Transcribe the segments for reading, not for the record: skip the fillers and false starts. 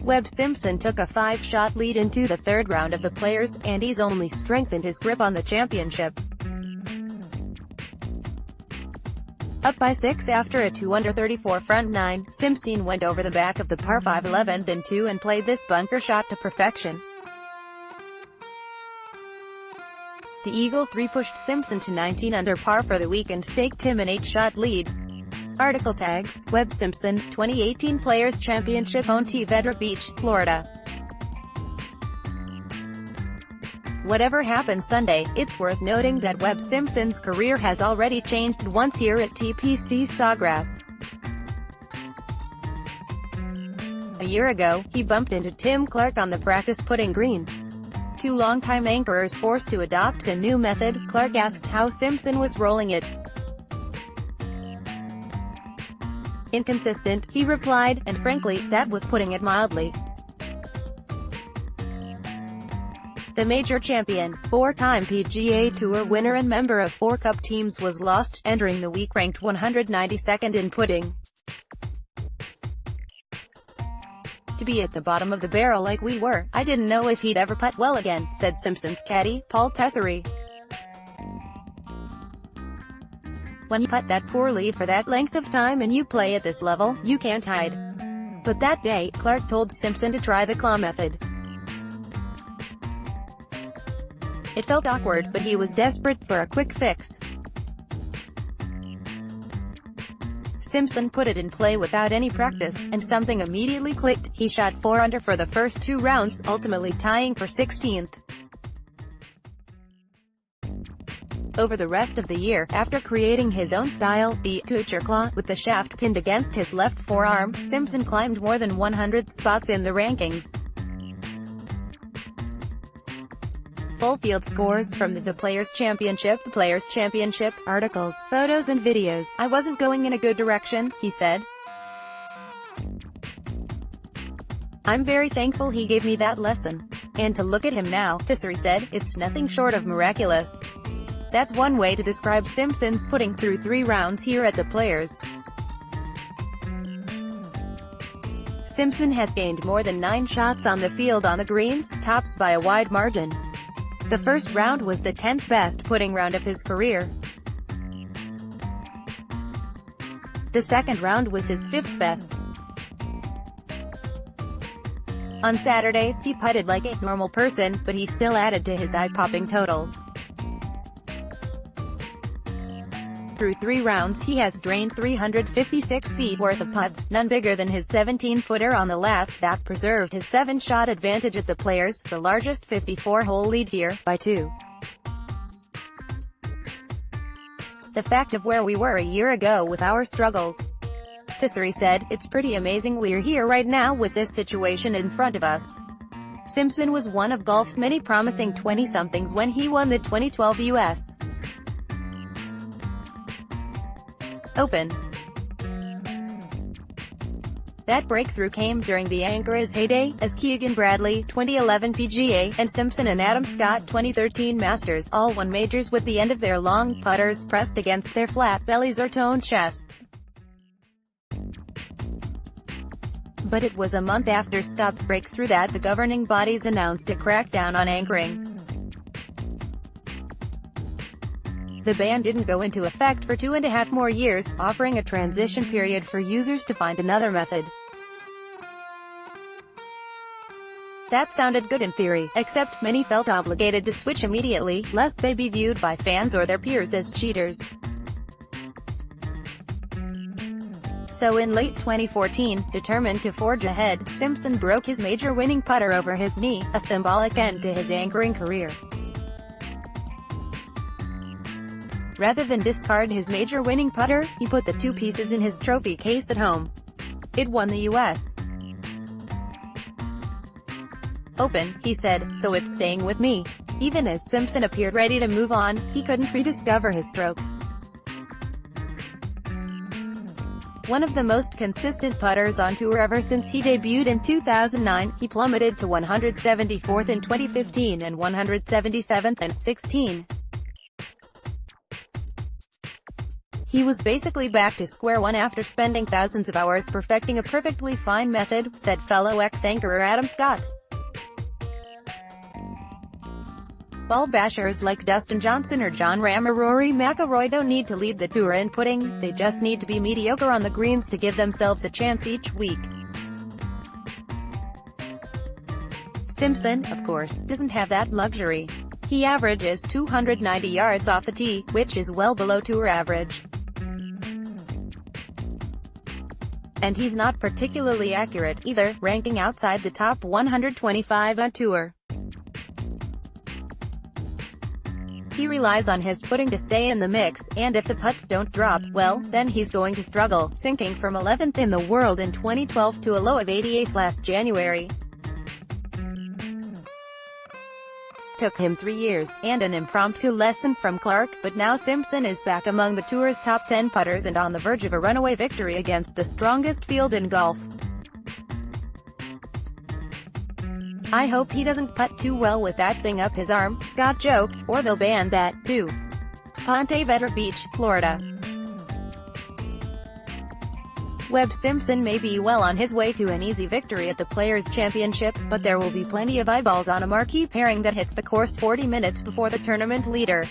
Webb Simpson took a 5-shot lead into the third round of the Players, and he's only strengthened his grip on the championship. Up by 6 after a 2-under-34 front 9, Simpson went over the back of the par 5 11th and 2 and played this bunker shot to perfection. The Eagle 3 pushed Simpson to 19 under par for the week and staked him an 8-shot lead. Article tags, Webb Simpson, 2018 Players ChampionshipPONTE Vedra Beach, Florida. Whatever happened Sunday, it's worth noting that Webb Simpson's career has already changed once here at TPC Sawgrass. A year ago, he bumped into Tim Clark on the practice putting green. Two longtime anchorers forced to adopt a new method. Clark asked how Simpson was rolling it. Inconsistent, he replied, and frankly, that was putting it mildly. The major champion, 4-time PGA Tour winner and member of 4 Cup teams was lost, entering the week ranked 192nd in putting. To be at the bottom of the barrel like we were, I didn't know if he'd ever putt well again, said Simpson's caddy, Paul Tessery. When you putt that poorly for that length of time and you play at this level, you can't hide. But that day, Clark told Simpson to try the claw method. It felt awkward, but he was desperate for a quick fix. Simpson put it in play without any practice, and something immediately clicked. He shot 4 under for the first 2 rounds, ultimately tying for 16th. Over the rest of the year, after creating his own style, the couture claw, with the shaft pinned against his left forearm, Simpson climbed more than 100 spots in the rankings. Full field scores from the Players Championship. The Players Championship, articles, photos and videos. I wasn't going in a good direction, he said. I'm very thankful he gave me that lesson. And to look at him now, Tessery said, it's nothing short of miraculous. That's one way to describe Simpson's putting through 3 rounds here at the Players. Simpson has gained more than 9 shots on the field on the greens, tops by a wide margin. The first round was the 10th best putting round of his career. The second round was his 5th best. On Saturday, he putted like a normal person, but he still added to his eye-popping totals. Through 3 rounds he has drained 356 feet worth of putts, none bigger than his 17-footer on the last. That preserved his 7-shot advantage at the Players, the largest 54-hole lead here, by 2. The fact of where we were a year ago with our struggles. Tessery said, it's pretty amazing we're here right now with this situation in front of us. Simpson was one of golf's many promising 20-somethings when he won the 2012 U.S. Open. That breakthrough came during the Anchor's heyday, as Keegan Bradley, 2011 PGA, and Simpson and Adam Scott, 2013 Masters, all won majors with the end of their long putters pressed against their flat bellies or toned chests. But it was a month after Scott's breakthrough that the governing bodies announced a crackdown on anchoring. The ban didn't go into effect for 2.5 more years, offering a transition period for users to find another method. That sounded good in theory, except many felt obligated to switch immediately, lest they be viewed by fans or their peers as cheaters. So in late 2014, determined to forge ahead, Simpson broke his major winning putter over his knee, a symbolic end to his anchoring career. Rather than discard his major winning putter, he put the 2 pieces in his trophy case at home. It won the U.S. Open, he said, so it's staying with me. Even as Simpson appeared ready to move on, he couldn't rediscover his stroke. One of the most consistent putters on tour ever since he debuted in 2009, he plummeted to 174th in 2015 and 177th in 2016. He was basically back to square one after spending thousands of hours perfecting a perfectly fine method, said fellow ex-anchorer Adam Scott. Ball bashers like Dustin Johnson or Jon Rahm or Rory McIlroy don't need to lead the tour in putting, they just need to be mediocre on the greens to give themselves a chance each week. Simpson, of course, doesn't have that luxury. He averages 290 yards off the tee, which is well below tour average. And he's not particularly accurate, either, ranking outside the top 125 on tour. He relies on his putting to stay in the mix, and if the putts don't drop, well, then he's going to struggle, sinking from 11th in the world in 2012 to a low of 88th last January. Took him 3 years, and an impromptu lesson from Clark, but now Simpson is back among the tour's top 10 putters and on the verge of a runaway victory against the strongest field in golf. "I hope he doesn't putt too well with that thing up his arm," Scott joked, "or they'll ban that, too." Ponte Vedra Beach, Florida. Webb Simpson may be well on his way to an easy victory at the Players Championship, but there will be plenty of eyeballs on a marquee pairing that hits the course 40 minutes before the tournament leader.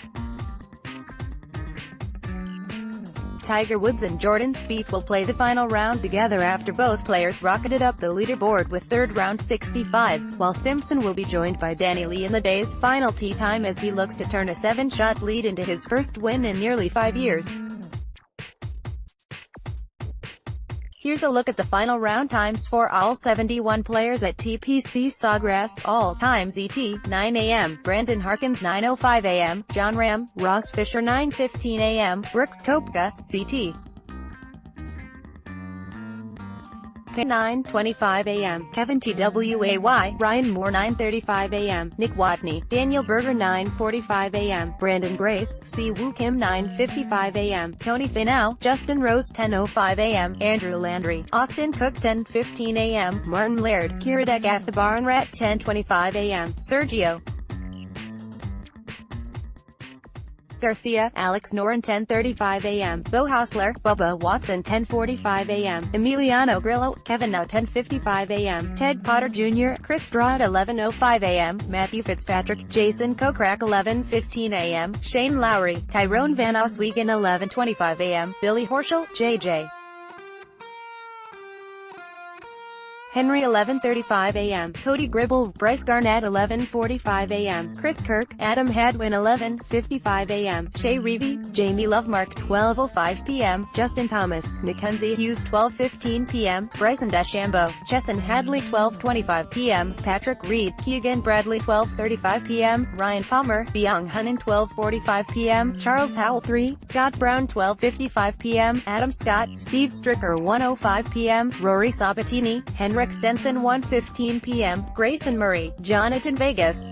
Tiger Woods and Jordan Spieth will play the final round together after both players rocketed up the leaderboard with third-round 65s, while Simpson will be joined by Danny Lee in the day's final tee time as he looks to turn a 7-shot lead into his first win in nearly 5 years. Here's a look at the final round times for all 71 players at TPC Sawgrass. All times ET, 9 a.m., Brandon Harkins 9:05 a.m., Jon Rahm, Ross Fisher 9:15 a.m., Brooks Koepka, CT 9:25 a.m., Kevin Tway, Ryan Moore 9:35 a.m., Nick Watney, Daniel Berger 9:45 a.m., Brandon Grace, Si Woo Kim 9:55 a.m., Tony Finau, Justin Rose 10:05 a.m., Andrew Landry, Austin Cook 10:15 a.m., Martin Laird, Kiradech Athabaranrat 10:25 a.m., Sergio Garcia, Alex Noren 10:35 a.m., Beau Hossler, Bubba Watson 10:45 a.m., Emiliano Grillo, Kevin Na 10:55 a.m., Ted Potter Jr., Chris Stroud 11:05 a.m., Matthew Fitzpatrick, Jason Kokrak 11:15 a.m., Shane Lowry, Tyrone Van Oswegen 11:25 a.m., Billy Horschel, J.J. Henry 11:35 a.m., Cody Gribble, Bryce Garnett 11:45 a.m., Chris Kirk, Adam Hadwin 11:55 a.m., Shea Reevy, Jamie Lovemark 12:05 p.m., Justin Thomas, Mackenzie Hughes 12:15 p.m., Bryson DeChambeau, Chesson Hadley 12:25 p.m., Patrick Reed, Keegan Bradley 12:35 p.m., Ryan Palmer, Byung Hun 12:45 p.m., Charles Howell 3, Scott Brown 12:55 p.m., Adam Scott, Steve Stricker 1:05 p.m., Rory Sabatini, Henrik Stenson 1:15 p.m., Grayson Murray, Jonathan Vegas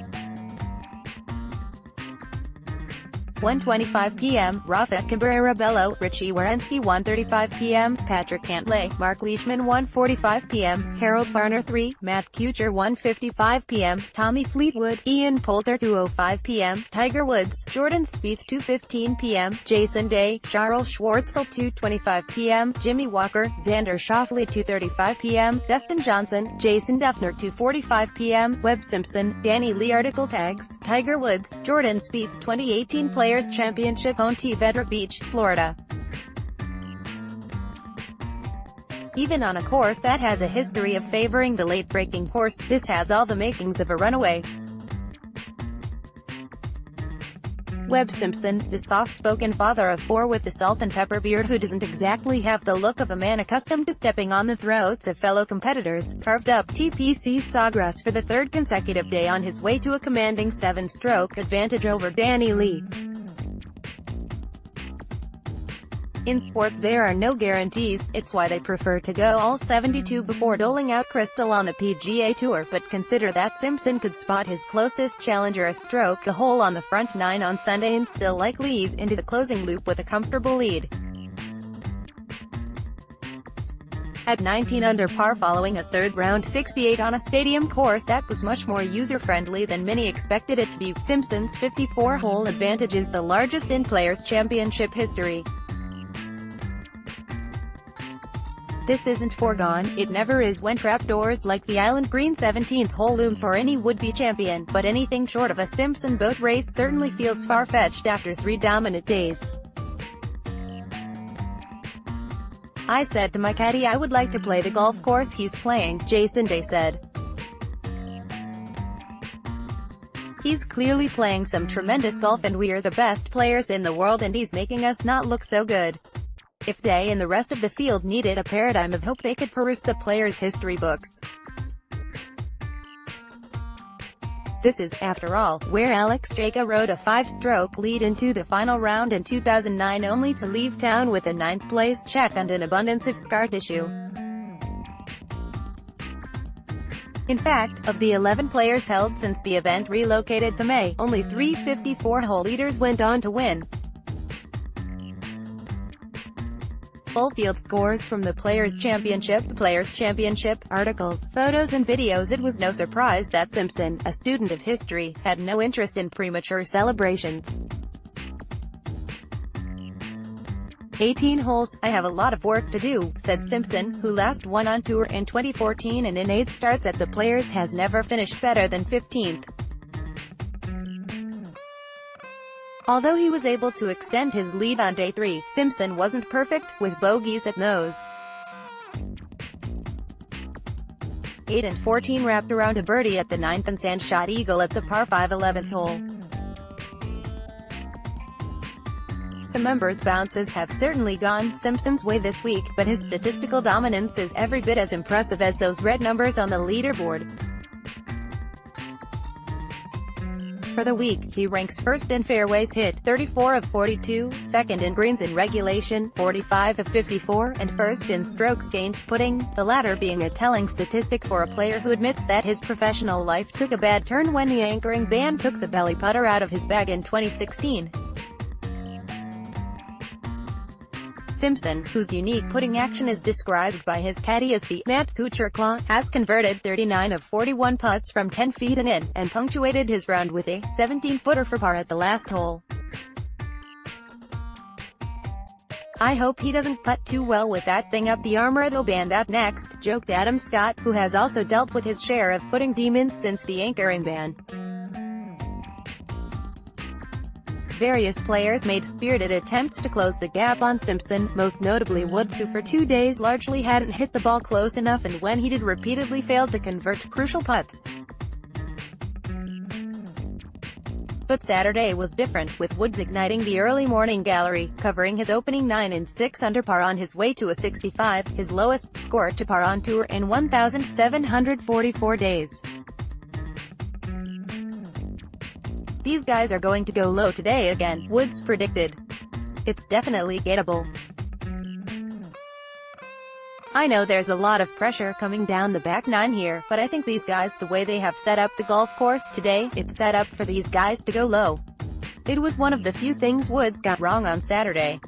1:25 p.m., Rafa Cabrera Bello, Richie Werenski 1:35 p.m., Patrick Cantlay, Mark Leishman 1:45 p.m., Harold Varner 3, Matt Kuchar 1:55 p.m., Tommy Fleetwood, Ian Poulter 2:05 p.m., Tiger Woods, Jordan Spieth 2:15 p.m., Jason Day, Charles Schwartzel 2:25 p.m., Jimmy Walker, Xander Schauffele 2:35 p.m., Dustin Johnson, Jason Duffner 2:45 p.m., Webb Simpson, Danny Lee. Article tags Tiger Woods, Jordan Spieth 2018 Players ChampionshipPONTE Vedra Beach, Florida. Even on a course that has a history of favoring the late-breaking horse, this has all the makings of a runaway. Webb Simpson, the soft-spoken father of 4 with the salt and pepper beard who doesn't exactly have the look of a man accustomed to stepping on the throats of fellow competitors, carved up TPC Sawgrass for the 3rd consecutive day on his way to a commanding 7-stroke advantage over Danny Lee. In sports there are no guarantees, it's why they prefer to go all 72 before doling out crystal on the PGA Tour, but consider that Simpson could spot his closest challenger a stroke a hole on the front 9 on Sunday and still likely ease into the closing loop with a comfortable lead. At 19 under par following a third-round 68 on a stadium course that was much more user-friendly than many expected it to be, Simpson's 54-hole advantage is the largest in Players Championship history. This isn't foregone, it never is when trapdoors like the Island Green 17th hole loom for any would-be champion, but anything short of a Simpson boat race certainly feels far-fetched after 3 dominant days. I said to my caddy I would like to play the golf course he's playing, Jason Day said. He's clearly playing some tremendous golf and we're the best players in the world and he's making us not look so good. If Day and the rest of the field needed a paradigm of hope they could peruse the players' history books. This is, after all, where Alex Jaca rode a 5-stroke lead into the final round in 2009 only to leave town with a 9th-place check and an abundance of scar tissue. In fact, of the 11 players held since the event relocated to May, only 3 54-hole leaders went on to win. Full field scores from the Players Championship, articles, photos and videos. It was no surprise that Simpson, a student of history, had no interest in premature celebrations. 18 holes, I have a lot of work to do, said Simpson, who last won on tour in 2014 and in 8 starts at the Players has never finished better than 15th. Although he was able to extend his lead on day 3, Simpson wasn't perfect, with bogeys at nose. 8 and 14 wrapped around a birdie at the 9th and sand shot eagle at the par 5 11th hole. Some members' bounces have certainly gone Simpson's way this week, but his statistical dominance is every bit as impressive as those red numbers on the leaderboard. For the week, he ranks first in fairways hit, 34 of 42, second in greens in regulation, 45 of 54, and first in strokes gained putting, the latter being a telling statistic for a player who admits that his professional life took a bad turn when the anchoring ban took the belly putter out of his bag in 2016. Simpson, whose unique putting action is described by his caddy as the Matt Kuchar claw, has converted 39 of 41 putts from 10 feet and in, and punctuated his round with a 17-footer for par at the last hole. I hope he doesn't putt too well with that thing up the arm or they'll ban that next, joked Adam Scott, who has also dealt with his share of putting demons since the anchoring ban. Various players made spirited attempts to close the gap on Simpson, most notably Woods, who for 2 days largely hadn't hit the ball close enough and when he did repeatedly failed to convert crucial putts. But Saturday was different, with Woods igniting the early morning gallery, covering his opening 9 and 6 under par on his way to a 65, his lowest score to par on tour in 1,744 days. These guys are going to go low today again, Woods predicted. It's definitely gettable. I know there's a lot of pressure coming down the back 9 here, but I think these guys, the way they have set up the golf course today, it's set up for these guys to go low. It was one of the few things Woods got wrong on Saturday.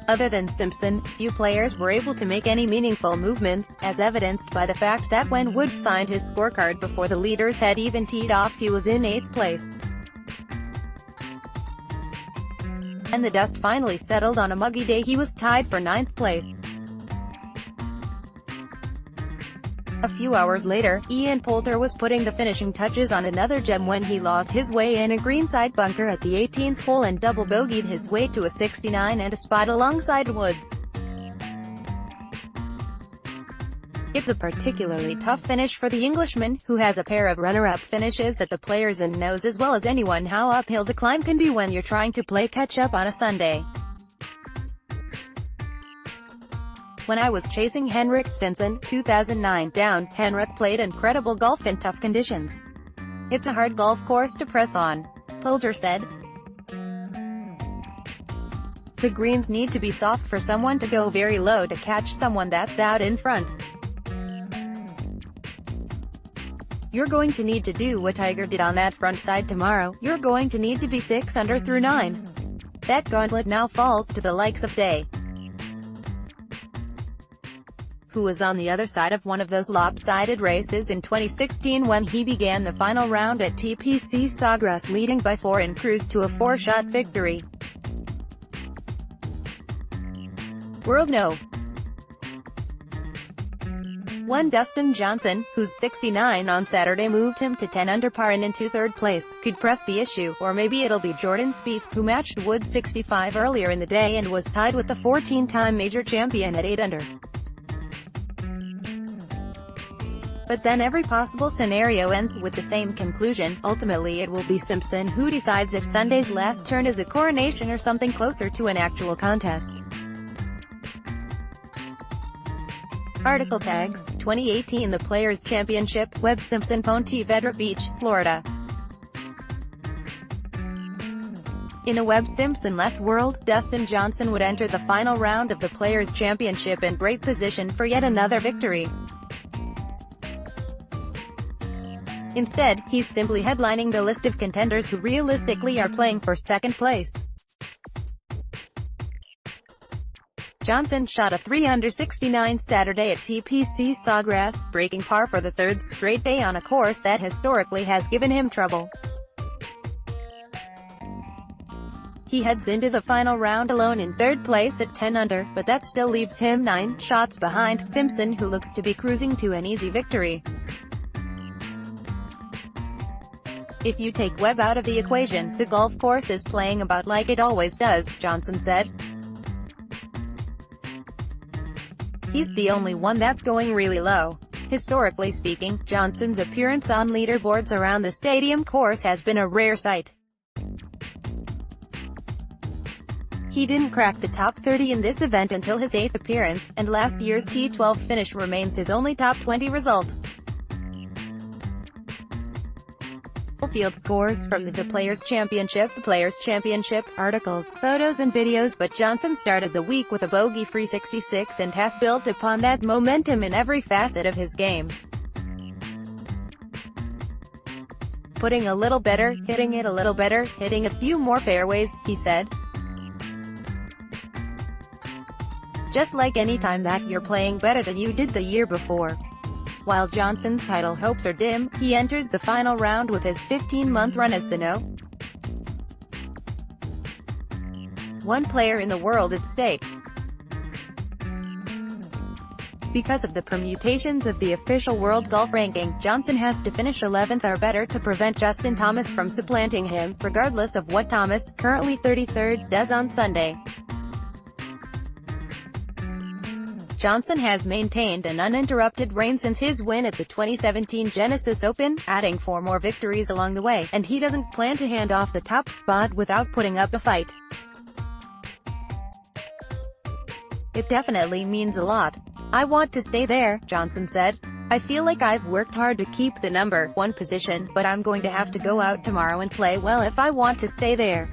Other than Simpson, few players were able to make any meaningful movements, as evidenced by the fact that when Woods signed his scorecard before the leaders had even teed off, he was in 8th place. And the dust finally settled on a muggy day, he was tied for 9th place. A few hours later, Ian Poulter was putting the finishing touches on another gem when he lost his way in a greenside bunker at the 18th hole and double bogeyed his way to a 69 and a spot alongside Woods. It's a particularly tough finish for the Englishman, who has a pair of runner-up finishes at the Players and knows as well as anyone how uphill the climb can be when you're trying to play catch-up on a Sunday. When I was chasing Henrik Stenson, 2009, down, Henrik played incredible golf in tough conditions. It's a hard golf course to press on, Poulter said. The greens need to be soft for someone to go very low to catch someone that's out in front. You're going to need to do what Tiger did on that front side tomorrow. You're going to need to be 6 under through 9. That gauntlet now falls to the likes of Day, who was on the other side of one of those lopsided races in 2016 when he began the final round at TPC Sawgrass leading by 4 and cruised to a 4-shot victory. World No. 1 Dustin Johnson, who's 69 on Saturday, moved him to 10 under par and into third place, could press the issue, or maybe it'll be Jordan Spieth, who matched Wood 65 earlier in the day and was tied with the 14-time major champion at 8 under. But then every possible scenario ends with the same conclusion. Ultimately it will be Simpson who decides if Sunday's last turn is a coronation or something closer to an actual contest. Article tags, 2018 The Players Championship, Webb Simpson, Ponte Vedra Beach, Florida. In a Webb Simpson-less world, Dustin Johnson would enter the final round of the Players Championship in great position for yet another victory. Instead, he's simply headlining the list of contenders who realistically are playing for second place. Johnson shot a 3 under 69 Saturday at TPC Sawgrass, breaking par for the third straight day on a course that historically has given him trouble. He heads into the final round alone in third place at 10 under, but that still leaves him 9 shots behind Simpson, who looks to be cruising to an easy victory. If you take Webb out of the equation, the golf course is playing about like it always does, Johnson said. He's the only one that's going really low. Historically speaking, Johnson's appearance on leaderboards around the stadium course has been a rare sight. He didn't crack the top 30 in this event until his 8th appearance, and last year's T12 finish remains his only top 20 result. Field scores from the Players Championship. The Players Championship, articles, photos and videos. But Johnson started the week with a bogey-free 66 and has built upon that momentum in every facet of his game. Putting a little better, hitting it a little better, hitting a few more fairways, he said. Just like any time that you're playing better than you did the year before. While Johnson's title hopes are dim, he enters the final round with his 15-month run as the No. 1 player in the world at stake. Because of the permutations of the official world golf ranking, Johnson has to finish 11th or better to prevent Justin Thomas from supplanting him, regardless of what Thomas, currently 33rd, does on Sunday. Johnson has maintained an uninterrupted reign since his win at the 2017 Genesis Open, adding 4 more victories along the way, and he doesn't plan to hand off the top spot without putting up a fight. It definitely means a lot. I want to stay there, Johnson said. I feel like I've worked hard to keep the number 1 position, but I'm going to have to go out tomorrow and play well if I want to stay there.